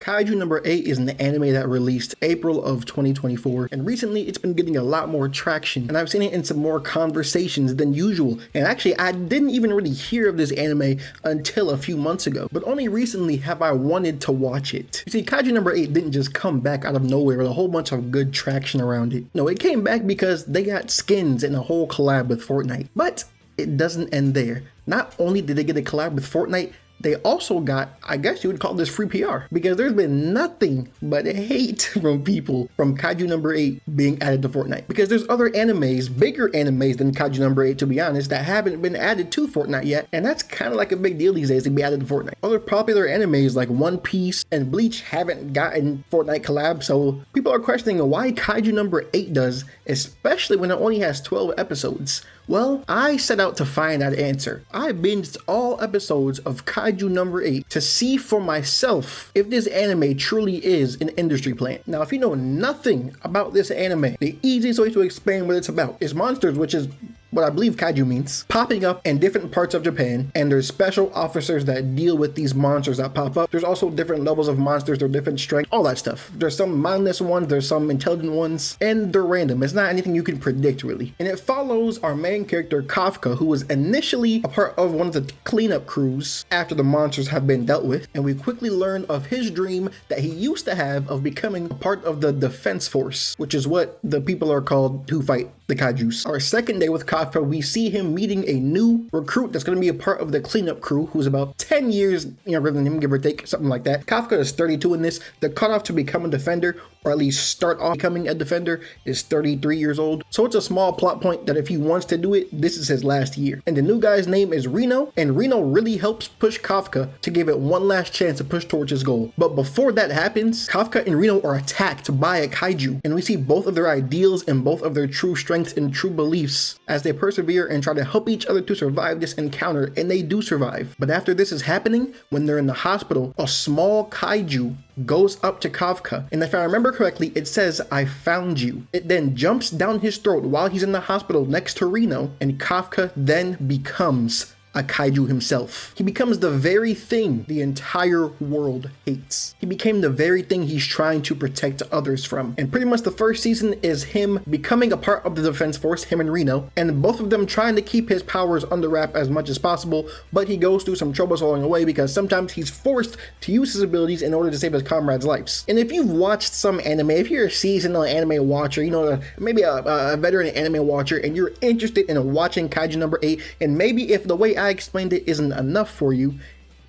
Kaiju number 8 is an anime that released April of 2024, and recently it's been getting a lot more traction, and I've seen it in some more conversations than usual. And actually, I didn't even really hear of this anime until a few months ago, but only recently have I wanted to watch it. You see, Kaiju number 8 didn't just come back out of nowhere with a whole bunch of good traction around it. No, it came back because they got skins and a whole collab with Fortnite. But it doesn't end there. Not only did they get a collab with Fortnite, they also got, I guess you would call this free PR, because there's been nothing but hate from people from Kaiju number 8 being added to Fortnite. Because there's other animes, bigger animes than Kaiju number 8 to be honest, that haven't been added to Fortnite yet, and that's kind of like a big deal these days to be added to Fortnite. Other popular animes like One Piece and Bleach haven't gotten Fortnite collab, so people are questioning why Kaiju number 8 does, especially when it only has 12 episodes. Well, I set out to find that answer. I binged all episodes of Kaiju number 8 to see for myself if this anime truly is an industry plant. Now, if you know nothing about this anime, the easiest way to explain what it's about is monsters, which is what I believe Kaiju means, popping up in different parts of Japan, and there's special officers that deal with these monsters that pop up. There's also different levels of monsters, they're different strength, all that stuff. There's some mindless ones, there's some intelligent ones, and they're random. It's not anything you can predict really. And it follows our main character Kafka, who was initially a part of one of the cleanup crews after the monsters have been dealt with, and we quickly learn of his dream that he used to have of becoming a part of the defense force, which is what the people are called who fight the Kaijus. Our second day with Kafka, we see him meeting a new recruit that's going to be a part of the cleanup crew, who's about 10 years younger than him, give or take, something like that. Kafka is 32 in this. The cutoff to become a defender, or at least start off becoming a defender, is 33 years old. So it's a small plot point that if he wants to do it, this is his last year. And the new guy's name is Reno, and Reno really helps push Kafka to give it one last chance to push towards his goal. But before that happens, Kafka and Reno are attacked by a kaiju, and we see both of their ideals and both of their true strengths and true beliefs as they persevere and try to help each other to survive this encounter, and they do survive. But after this is happening, when they're in the hospital, a small kaiju goes up to Kafka, and if I remember correctly, it says, "I found you." It then jumps down his throat while he's in the hospital next to Reno, and Kafka then becomes a kaiju himself. He becomes the very thing the entire world hates. He became the very thing he's trying to protect others from. And pretty much the first season is him becoming a part of the defense force, him and Reno, and both of them trying to keep his powers under wrap as much as possible, but he goes through some troubles along the way because sometimes he's forced to use his abilities in order to save his comrades' lives. And if you've watched some anime, if you're a seasonal anime watcher, you know, maybe a veteran anime watcher, and you're interested in watching Kaiju number 8, and maybe if the way I explained it isn't enough for you,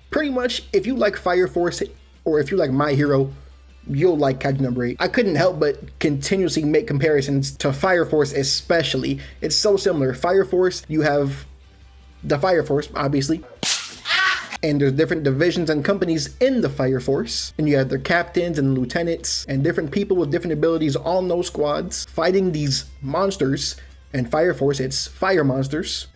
pretty much if you like Fire Force or if you like My Hero, you'll like Kaiju number 8. I couldn't help but continuously make comparisons to Fire Force especially. It's so similar. Fire Force, you have the Fire Force, obviously, and there's different divisions and companies in the Fire Force, and you have their captains and lieutenants and different people with different abilities on those squads fighting these monsters. And Fire Force, it's fire monsters.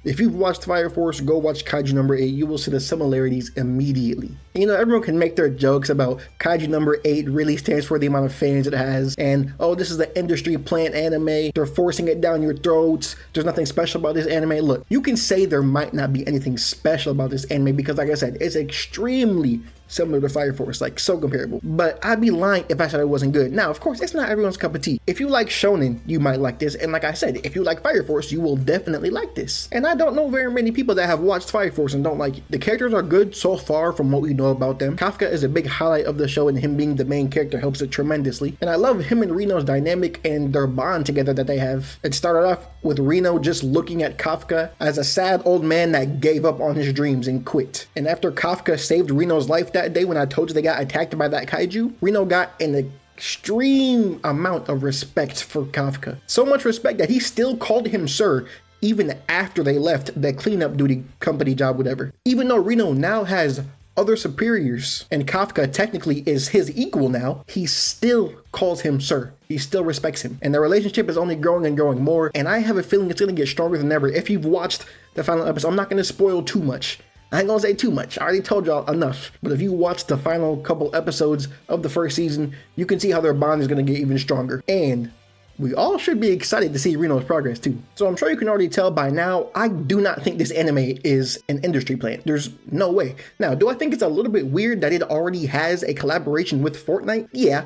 If you've watched Fire Force, go watch Kaiju number 8. You will see the similarities immediately. You know, everyone can make their jokes about Kaiju number 8 really stands for the amount of fans it has, and oh, this is the industry plant anime, they're forcing it down your throats, there's nothing special about this anime. Look, you can say there might not be anything special about this anime because, like I said, it's extremely similar to Fire Force, like so comparable. But I'd be lying if I said it wasn't good. Now, of course, it's not everyone's cup of tea. If you like shonen, you might like this, and like I said, if you like Fire Force, you will definitely like this. And I don't know very many people that have watched Fire Force and don't like it. The characters are good so far from what we know about them. Kafka is a big highlight of the show, and him being the main character helps it tremendously. And I love him and Reno's dynamic and their bond together that they have. It started off with Reno just looking at Kafka as a sad old man that gave up on his dreams and quit. And after Kafka saved Reno's life that day when I told you they got attacked by that kaiju, Reno got an extreme amount of respect for Kafka. So much respect that he still called him sir even after they left the cleanup duty company job, whatever. Even though Reno now has other superiors and Kafka technically is his equal now, he still calls him sir. He still respects him. And their relationship is only growing and growing more, and I have a feeling it's going to get stronger than ever. If you've watched the final episode, I'm not going to spoil too much. I ain't gonna say too much. I already told y'all enough. But if you watch the final couple episodes of the first season, you can see how their bond is gonna get even stronger. And we all should be excited to see Reno's progress too. So I'm sure you can already tell by now, I do not think this anime is an industry plant. There's no way. Now, do I think it's a little bit weird that it already has a collaboration with Fortnite? Yeah.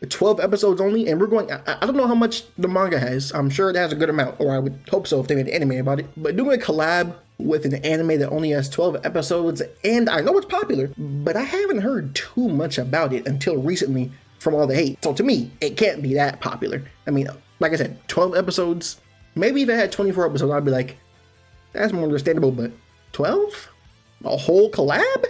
12 episodes only, and we're going, I don't know how much the manga has. I'm sure it has a good amount, or I would hope so if they made an anime about it. But doing a collab with an anime that only has 12 episodes, and I know it's popular, but I haven't heard too much about it until recently from all the hate. So to me, it can't be that popular. I mean, like I said, 12 episodes, maybe if it had 24 episodes, I'd be like, that's more understandable, but 12? A whole collab?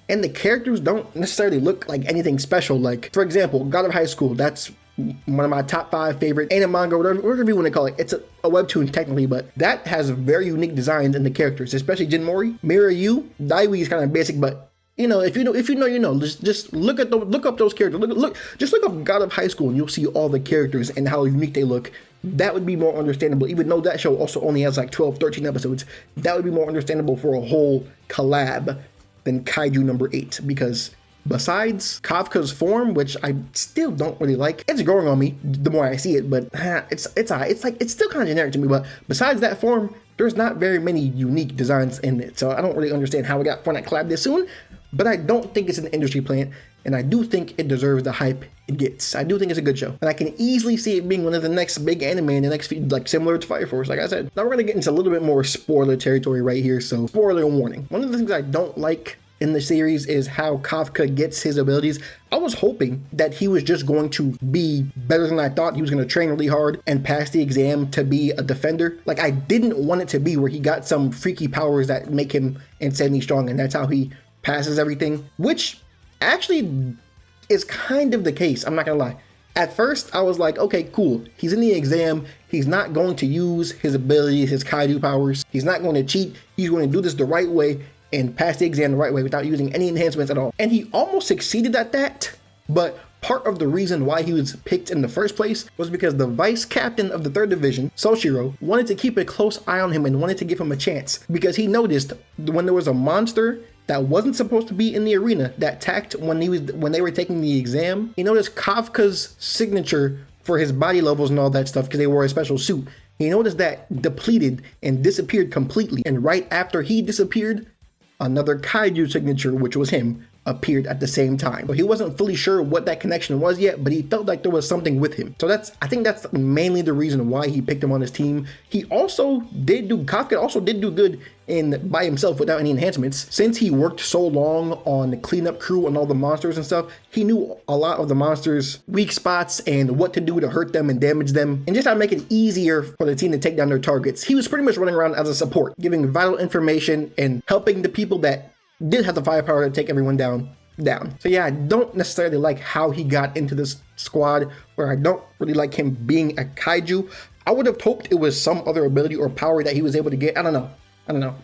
And the characters don't necessarily look like anything special. Like, for example, God of High School, that's one of my top 5 favorite anime, manga, whatever you want to call it. It's a webtoon technically, but that has very unique designs in the characters, especially Jinmori. Mirai, Daiwi is kind of basic, but you know, if you know, you know. Just look up those characters. Just look up God of High School, and you'll see all the characters and how unique they look. That would be more understandable, even though that show also only has like 12, 13 episodes. That would be more understandable for a whole collab than Kaiju number 8, because besides Kafka's form, which I still don't really like, it's growing on me the more I see it, but it's still kind of generic to me. But besides that form, there's not very many unique designs in it, so I don't really understand how it got Fortnite collab this soon. But I don't think it's an industry plant, and I do think it deserves the hype it gets. I do think it's a good show, and I can easily see it being one of the next big anime in the next few, like similar to Fire Force, like I said. Now we're gonna get into a little bit more spoiler territory right here, so spoiler warning. One of the things I don't like in the series is how Kafka gets his abilities. I was hoping that he was just going to be better than I thought. He was going to train really hard and pass the exam to be a defender. Like, I didn't want it to be where he got some freaky powers that make him insanely strong, and that's how he passes everything, which actually is kind of the case. I'm not gonna lie. At first, I was like, okay, cool. He's in the exam. He's not going to use his abilities, his Kaiju powers. He's not going to cheat. He's going to do this the right way and pass the exam the right way without using any enhancements at all. And he almost succeeded at that, but part of the reason why he was picked in the first place was because the vice captain of the 3rd Division, Soshiro, wanted to keep a close eye on him and wanted to give him a chance, because he noticed when there was a monster that wasn't supposed to be in the arena that attacked when they were taking the exam. He noticed Kafka's signature for his body levels and all that stuff because they wore a special suit. He noticed that depleted and disappeared completely, and right after he disappeared, another Kaiju signature, which was him, appeared at the same time. So he wasn't fully sure what that connection was yet, but he felt like there was something with him. So I think that's mainly the reason why he picked him on his team. Kafka also did do good by himself without any enhancements. Since he worked so long on the cleanup crew and all the monsters and stuff, he knew a lot of the monsters' weak spots and what to do to hurt them and damage them, and just how to make it easier for the team to take down their targets. He was pretty much running around as a support, giving vital information and helping the people that did have the firepower to take everyone down. So yeah, I don't necessarily like how he got into this squad, where I don't really like him being a Kaiju. I would have hoped it was some other ability or power that he was able to get. I don't know.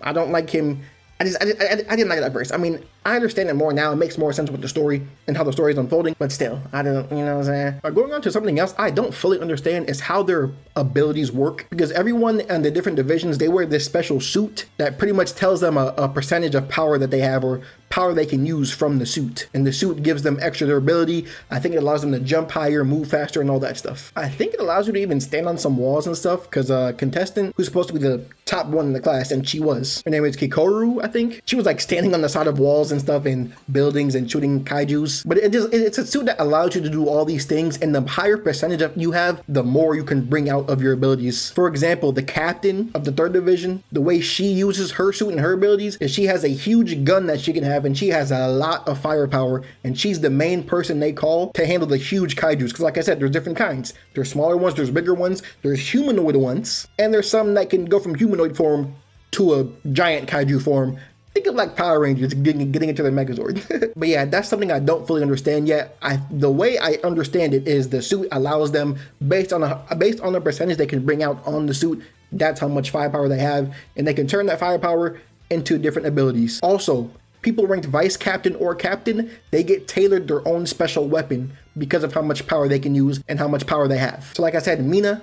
I don't like him. I didn't like it at first. I mean, I understand it more now. It makes more sense with the story and how the story is unfolding, but still, I don't, you know what I'm saying? Going on to something else I don't fully understand is how their abilities work, because everyone in the different divisions, they wear this special suit that pretty much tells them a percentage of power that they have, or power they can use from the suit, and the suit gives them extra durability. I think it allows them to jump higher, move faster, and all that stuff. I think it allows you to even stand on some walls and stuff, because a contestant who's supposed to be the top one in the class, and her name is Kikoru, I think. She was like standing on the side of walls and stuff in buildings and shooting kaijus. But it's a suit that allows you to do all these things, and the higher percentage you have, the more you can bring out of your abilities. For example, the captain of the 3rd Division, the way she uses her suit and her abilities is she has a huge gun that she can have, and she has a lot of firepower, and she's the main person they call to handle the huge kaijus. Because like I said, there's different kinds. There's smaller ones, there's bigger ones, there's humanoid ones, and there's some that can go from humanoid form to a giant kaiju form. Think of like Power Rangers getting into their Megazord. But yeah, that's something I don't fully understand yet. The way I understand it is the suit allows them, based on the percentage they can bring out on the suit, that's how much firepower they have, and they can turn that firepower into different abilities. Also, people ranked vice captain or captain, they get tailored their own special weapon because of how much power they can use and how much power they have. So like I said, Mina,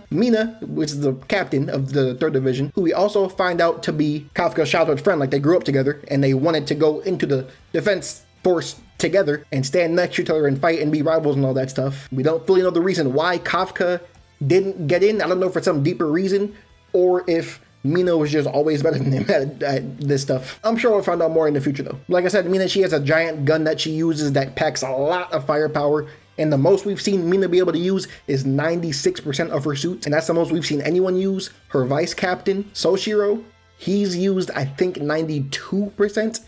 which is the captain of the 3rd Division, who we also find out to be Kafka's childhood friend, like they grew up together and they wanted to go into the defense force together and stand next to each other and fight and be rivals and all that stuff. We don't fully know the reason why Kafka didn't get in. I don't know for some deeper reason, or if Mina was just always better than him at this stuff. I'm sure we'll find out more in the future though. Like I said, Mina, she has a giant gun that she uses that packs a lot of firepower. And the most we've seen Mina be able to use is 96% of her suits. And that's the most we've seen anyone use. Her vice captain, Soshiro, he's used, I think, 92%.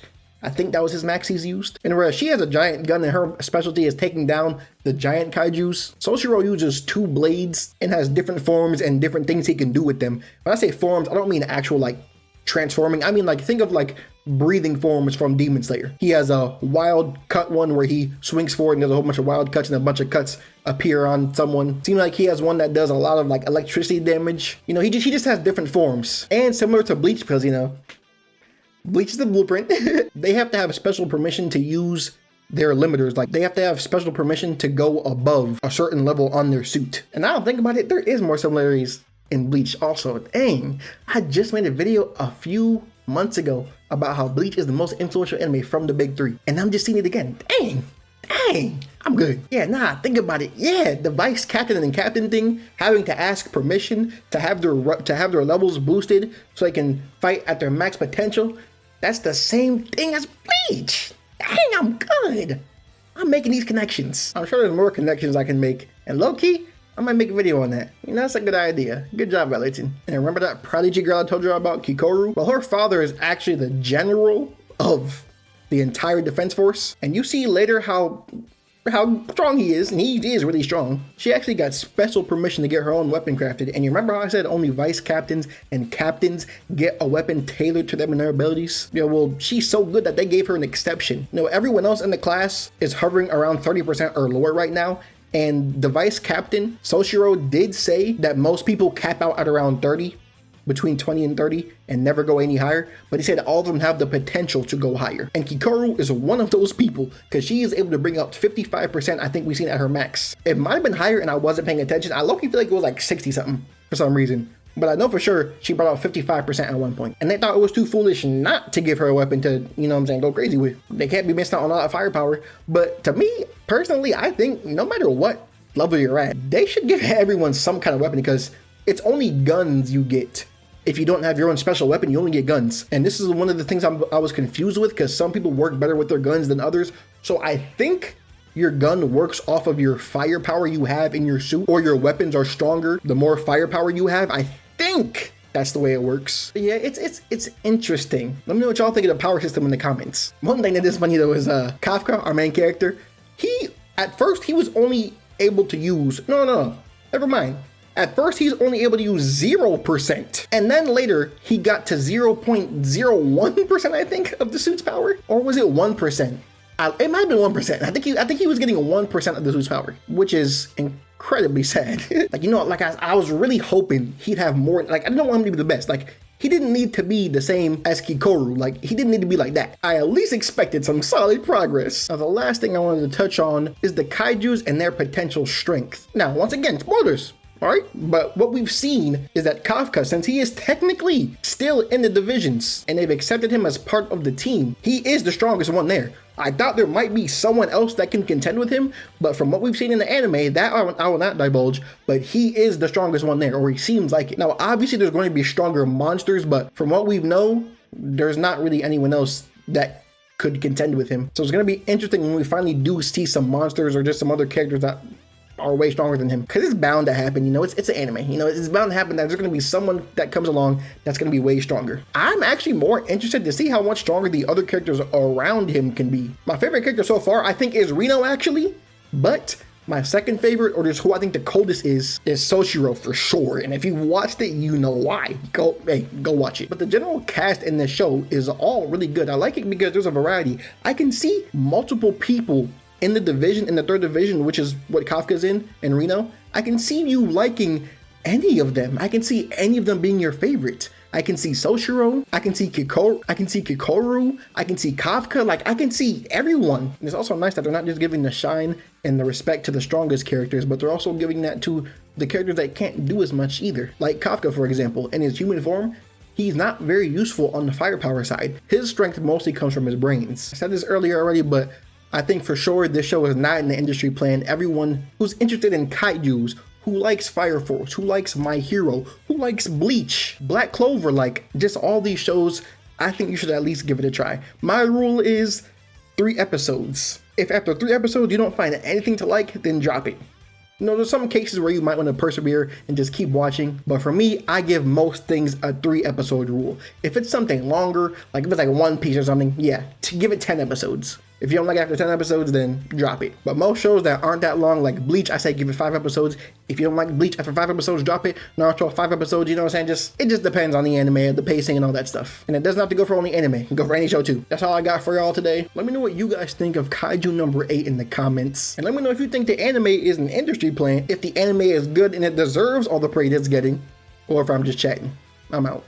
I think that was his max he's used. And whereas she has a giant gun and her specialty is taking down the giant kaijus, Soshiro uses 2 blades and has different forms and different things he can do with them. When I say forms, I don't mean actual like transforming. I mean like, think of like breathing forms from Demon Slayer. He has a wild cut one where he swings forward and there's a whole bunch of wild cuts and a bunch of cuts appear on someone. Seems like he has one that does a lot of like electricity damage. You know, he just has different forms. And similar to Bleach, because you know, Bleach is the blueprint. They have to have special permission to use their limiters. Like they have to have special permission to go above a certain level on their suit. And now think about it, there is more similarities in Bleach also. Dang, I just made a video a few months ago about how Bleach is the most influential anime from the big 3. And I'm just seeing it again. Dang, I'm good. Yeah, nah, think about it. Yeah, the vice captain and captain thing, having to ask permission to have their levels boosted so they can fight at their max potential. That's the same thing as Bleach. Dang, I'm good. I'm making these connections. I'm sure there's more connections I can make. And low-key, I might make a video on that. You know, that's a good idea. Good job, Ellington. And remember that prodigy girl I told you about, Kikoru? Well, her father is actually the general of the entire defense force. And you see later how strong he is, and he is really strong. She actually got special permission to get her own weapon crafted. And you remember how I said only vice captains and captains get a weapon tailored to them and their abilities? Yeah, well, she's so good that they gave her an exception. You know, everyone else in the class is hovering around 30% or lower right now. And the vice captain, Soshiro, did say that most people cap out at around 30, between 20 and 30, and never go any higher. But he said all of them have the potential to go higher. And Kikoru is one of those people because she is able to bring up 55%. I think we've seen at her max. It might have been higher and I wasn't paying attention. I low-key feel like it was like 60 something for some reason. But I know for sure she brought out 55% at one point. And they thought it was too foolish not to give her a weapon to, you know what I'm saying, go crazy with. They can't be missing out on a lot of firepower. But to me, personally, I think no matter what level you're at, they should give everyone some kind of weapon because it's only guns you get. If you don't have your own special weapon, you only get guns. And this is one of the things I was confused with because some people work better with their guns than others. So I think your gun works off of your firepower you have in your suit, or your weapons are stronger the more firepower you have. I think that's the way it works. But yeah, it's interesting. Let me know what y'all think of the power system in the comments. One thing that is funny though is Kafka, our main character, at first he was only able to use, never mind. At first, he's only able to use 0%. And then later, he got to 0.01%, I think, of the suit's power. Or was it 1%? It might have been 1%. I think he was getting 1% of the suit's power, which is incredibly sad. Like, you know, like I was really hoping he'd have more. Like, I didn't want him to be the best. Like, he didn't need to be the same as Kikoru. Like, he didn't need to be like that. I at least expected some solid progress. Now, the last thing I wanted to touch on is the kaijus and their potential strength. Now, once again, spoilers. All right, but what we've seen is that Kafka, since he is technically still in the divisions and they've accepted him as part of the team, he is the strongest one there. I thought there might be someone else that can contend with him, but from what we've seen in the anime, that I will not divulge, but he is the strongest one there, or he seems like it. Now, obviously there's going to be stronger monsters, but from what we know, there's not really anyone else that could contend with him. So it's going to be interesting when we finally do see some monsters or just some other characters that are way stronger than him, because it's bound to happen. You know, it's an anime. You know, it's bound to happen that there's going to be someone that comes along that's going to be way stronger. I'm actually more interested to see how much stronger the other characters around him can be. My favorite character so far, I think, is Reno actually, but my second favorite, or just who I think the coldest is Soshiro for sure. And if you watched it, you know why. Go watch it. But the general cast in this show is all really good. I like it because there's a variety. I can see multiple people in the division, in the third division, which is what Kafka's in, and Reno. I can see you liking any of them. I can see any of them being your favorite. I can see Soshiro, I can see Kikoru, I can see Kafka, like I can see everyone. And it's also nice that they're not just giving the shine and the respect to the strongest characters, but they're also giving that to the characters that can't do as much either. Like Kafka, for example, in his human form, he's not very useful on the firepower side. His strength mostly comes from his brains. I said this earlier already, but I think for sure this show is not in the industry plan. Everyone who's interested in kaijus, who likes Fire Force, who likes My Hero, who likes Bleach, Black Clover, like just all these shows, I think you should at least give it a try. My rule is 3 episodes. If after 3 episodes you don't find anything to like, then drop it. You know, there's some cases where you might want to persevere and just keep watching, but for me, I give most things a 3 episode rule. If it's something longer, like if it's like One Piece or something, yeah, give it 10 episodes. If you don't like it after 10 episodes, then drop it. But most shows that aren't that long, like Bleach, I say give it 5 episodes. If you don't like Bleach after 5 episodes, drop it. Naruto, 5 episodes, you know what I'm saying? It just depends on the anime, the pacing and all that stuff. And it doesn't have to go for only anime. It can go for any show too. That's all I got for y'all today. Let me know what you guys think of Kaiju number 8 in the comments. And let me know if you think the anime is an industry plan, if the anime is good and it deserves all the praise it's getting, or if I'm just chatting. I'm out.